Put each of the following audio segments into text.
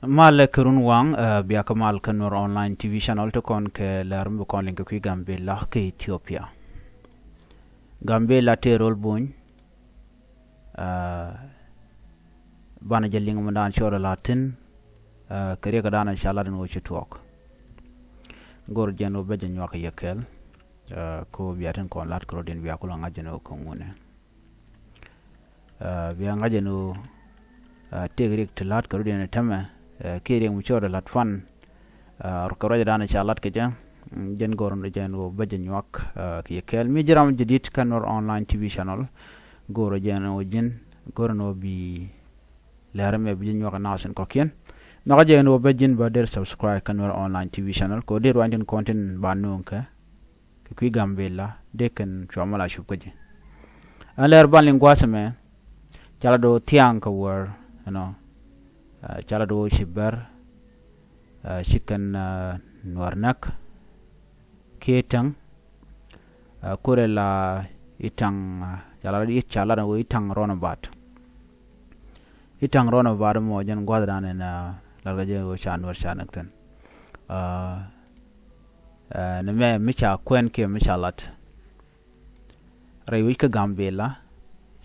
mal kerun wang biya kamal kanur online TV channel to kon ke larm bu kon link ku Gambia ke Ethiopia Gambia te rol bun bana jelling mo dan chora latin kare ka dana inshallah den wo chitok gor jeno be jen yok yekel ko biaten kon lat ko den biya ko ngajeno ko ngune biya ngajeno tegrik tlat ko den tama kiri mu chora lat fan ko roja dana inshallah ke jen gor no jeno be jen yok yekel mi jiram jidit kanor online TV channel gor jeno jin gor no bi larame bi jen yok nasen ko ken naka jeno be jin ba der subscribe kanor online TV channel ko der wandin content banunka ku Gambia de kan chomala shubkaje aler ban lingwasame chala do tiang ka war chala do shibar shikan nuarnak ketang kurela itang chala do itang ronabat mo jan gwadran na largaje wo chanwar chanaktan na me micha kwen ke michalat rewi ka Gambia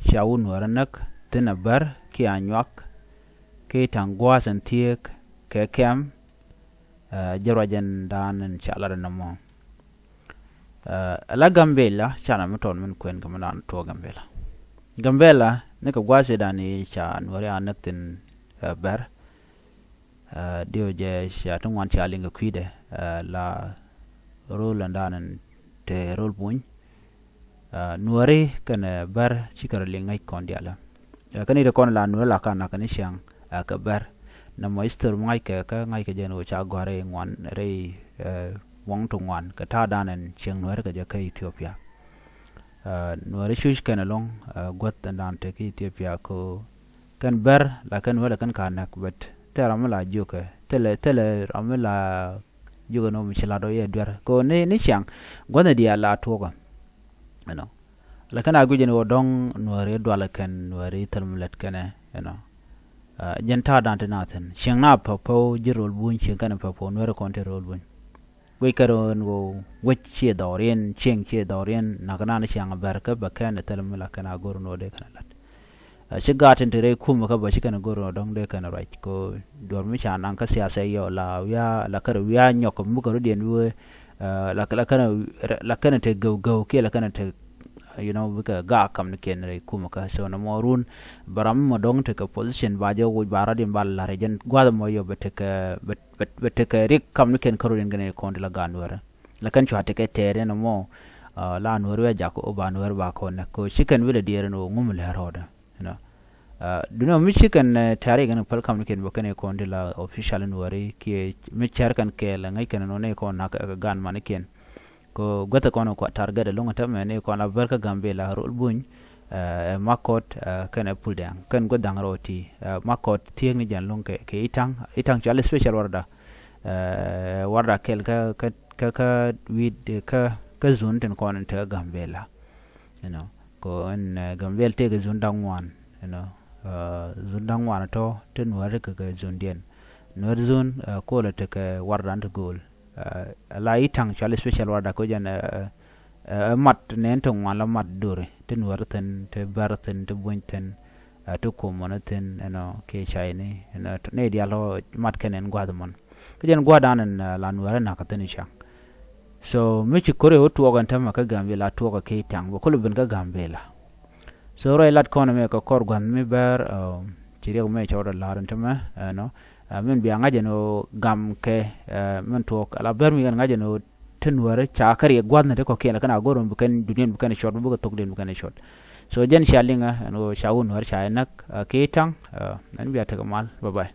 shawun waranak tinabar ki anyak ke tangwasan tiek ke kem jarwajan dan chalar namo la Gambia chana muton men kwen kamanan to Gambia ne ka gwase dani chan wari anaktin bar dio je shatun wan chalinga kwide la role andanan te role bun nuare kana bar chikar lingai kondiala kani de kon la nuala kana kani syang ka bar na moister ngai ka ngai ka jeno cha gore ngwan re wong to ngwan ka ta danan cheng nuare ka ja ka Ethiopia nuare shush kana long got andan te ki Ethiopia ko kan bar la kan wala kan kanak but teramala joka tele ramala juga no michela do ye dwer ko ne ni chang gona dia la toga la kana gujeni wodong nuare dwala kan nuare termulet kana jenta dante naten chang na papo jirol bun chang kana papo nuare konte rol bun we karon wo wecche dorien cheng che dorien nakana ni chang barka bakana termula kana gorno de kana lat shigatin tere kuma ka bashi kana goro dong de kana right ko dormi cha nan ka siyasa yo la la kar wiya nyok mu ko den we la kana te go ke la kana te ka ga kam ne ken re kuma ka so na morun baram mo dong te ka position ba jo wo bara din bal la region gwa mo yo bete ka rik kam ne ken karo den gane ko la ganwara la kan chwa te ke tere no mo la nurwe ja ko ba nur ba ko ne ko shikan wile dire no ngum le roda duno michigan tare gan palkam ken bokane ko ndila official nuari ki michar kan ke la ngai kan no ne ko na gan man ken ko gota kono ko targa de longa tam ne ko na barka Gambia la rol buñ makot kan apple dang kan go dang roti makot tieng ni jan long ke itang chale special warda kel ka wid ka zon ten ko na ta Gambia la ko en Gambia te ga zon dangwan zundang wana to ten wari ka zundien nur zun ko la te ka wardan to gol la itang chale special warda ko jan mat nen to wala mat dure ten warten te barten te bunten to ko monaten ke chaini ne dialo mat kenen gwadamon ka jan gwadanan la nuara na ka tani sha so mi ci kore o to ganta maka Gambia la to ka ke tang bo ko ben ka Gambia la so rai lat kono me ko korgan mi ber chiri me chawda laran tama men bi anga jeno gam ke men to ala ber mi anga jeno tenware cha kari gwadna de ko kela kana goron bukan dunien bukan shot bukan tokden bukan shot so jen shalinga shawun war cha nak ke tang nan bi ta kamal bye bye